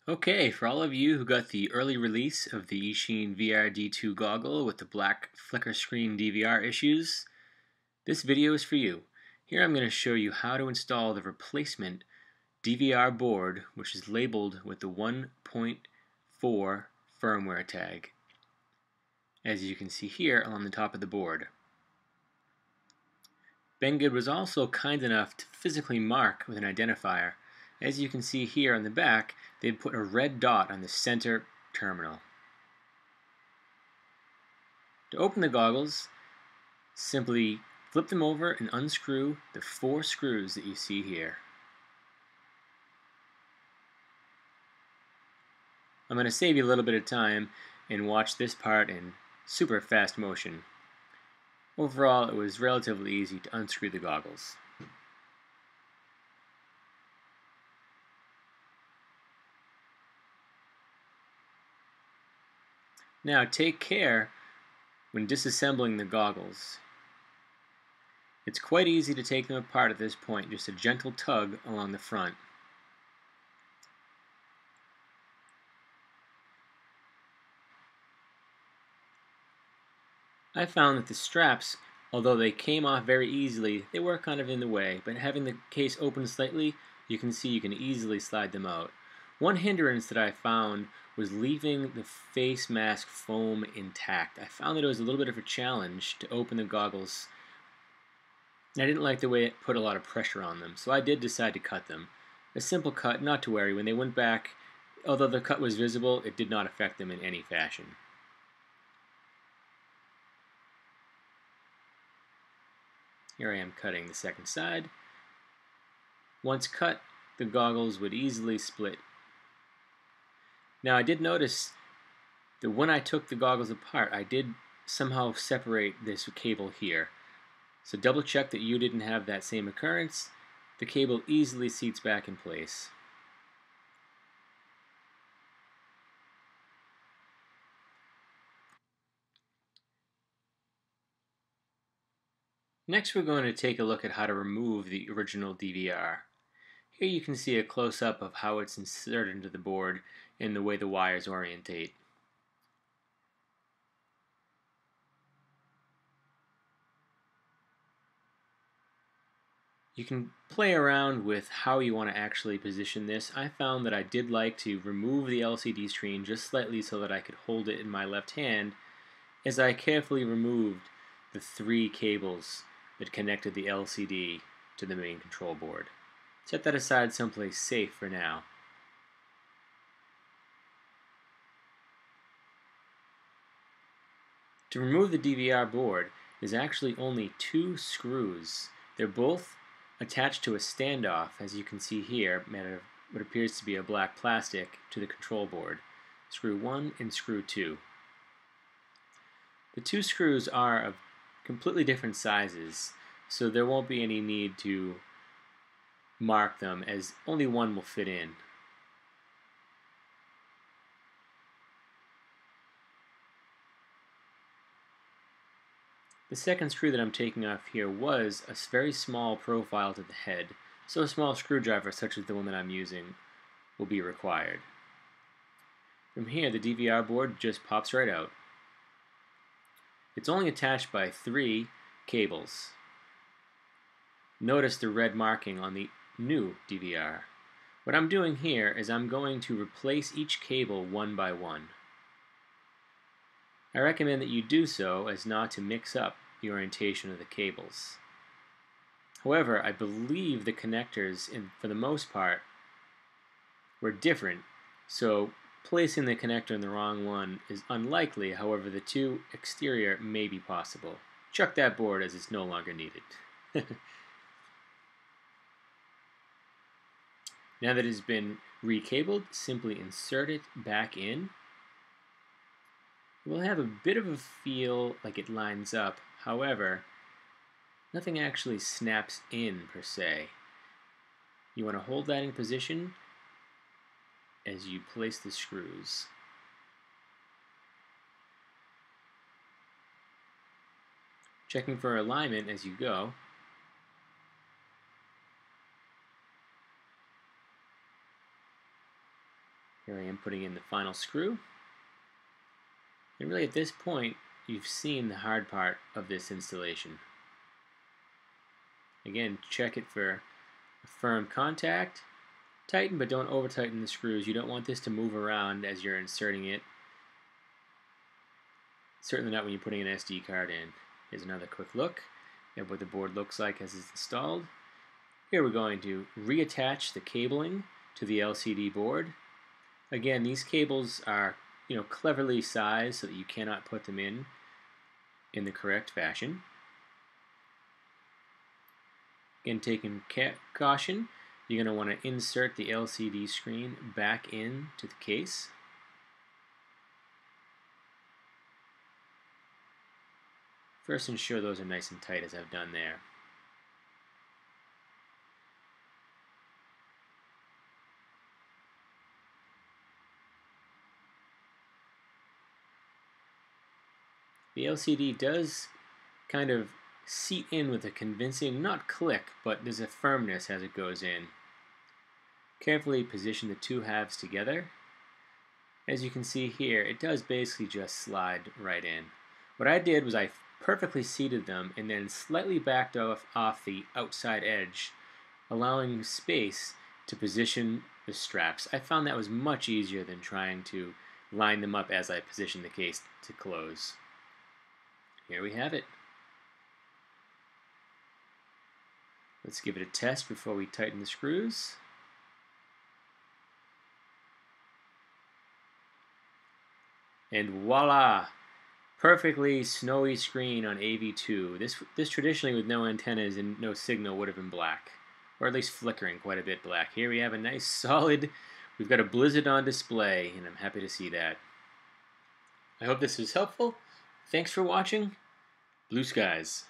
Okay, for all of you who got the early release of the Eachine VR D2 goggle with the black flicker screen DVR issues, this video is for you. Here I'm going to show you how to install the replacement DVR board, which is labeled with the 1.4 firmware tag, as you can see here on the top of the board. Banggood was also kind enough to physically mark with an identifier. As you can see here on the back, they've put a red dot on the center terminal. To open the goggles, simply flip them over and unscrew the 4 screws that you see here. I'm going to save you a little bit of time and watch this part in super fast motion. Overall, it was relatively easy to unscrew the goggles. Now take care when disassembling the goggles. It's quite easy to take them apart at this point, just a gentle tug along the front. I found that the straps, although they came off very easily, they were kind of in the way, but having the case open slightly, you can see you can easily slide them out. One hindrance that I found was leaving the face mask foam intact. I found that it was a little bit of a challenge to open the goggles. I didn't like the way it put a lot of pressure on them, so I did decide to cut them. A simple cut, not to worry. When they went back, although the cut was visible, it did not affect them in any fashion. Here I am cutting the second side. Once cut, the goggles would easily split. Now I did notice that when I took the goggles apart, I did somehow separate this cable here. So double check that you didn't have that same occurrence. The cable easily seats back in place. Next we're going to take a look at how to remove the original DVR. Here you can see a close-up of how it's inserted into the board and the way the wires orientate. You can play around with how you want to actually position this. I found that I did like to remove the LCD screen just slightly so that I could hold it in my left hand as I carefully removed the 3 cables that connected the LCD to the main control board. Set that aside someplace safe for now. To remove the DVR board is actually only 2 screws. They're both attached to a standoff, as you can see here, made of what appears to be a black plastic, to the control board. Screw 1 and screw 2. The 2 screws are of completely different sizes, so there won't be any need to mark them, as only one will fit in. The second screw that I'm taking off here was a very small profile to the head, so a small screwdriver such as the one that I'm using will be required. From here, the DVR board just pops right out. It's only attached by 3 cables. Notice the red marking on the new DVR. What I'm doing here is I'm going to replace each cable one by one. I recommend that you do so as not to mix up the orientation of the cables. However, I believe the connectors, for the most part, were different, so placing the connector in the wrong one is unlikely. However, the 2 exterior may be possible. Chuck that board as it's no longer needed. Now that it has been recabled, simply insert it back in. It will have a bit of a feel like it lines up. However, nothing actually snaps in per se. You want to hold that in position as you place the screws. Checking for alignment as you go. Here I am putting in the final screw. And really at this point, you've seen the hard part of this installation. Again, check it for a firm contact. Tighten, but don't over tighten the screws. You don't want this to move around as you're inserting it. Certainly not when you're putting an SD card in. Here's another quick look at what the board looks like as it's installed. Here we're going to reattach the cabling to the LCD board. Again, these cables are cleverly sized so that you cannot put them in the correct fashion. Again, taking caution, you're going to want to insert the LCD screen back into the case. First, ensure those are nice and tight as I've done there. The LCD does kind of seat in with a convincing, not click, but there's a firmness as it goes in. Carefully position the two halves together. As you can see here, it does basically just slide right in. What I did was I perfectly seated them and then slightly backed off the outside edge, allowing space to position the straps. I found that was much easier than trying to line them up as I positioned the case to close. Here we have it. Let's give it a test before we tighten the screws. And voila! Perfectly snowy screen on AV2. This traditionally with no antennas and no signal would have been black, or at least flickering quite a bit black. Here we have a nice solid, we've got a Blizzard on display, and I'm happy to see that. I hope this was helpful. Thanks for watching. Blue skies.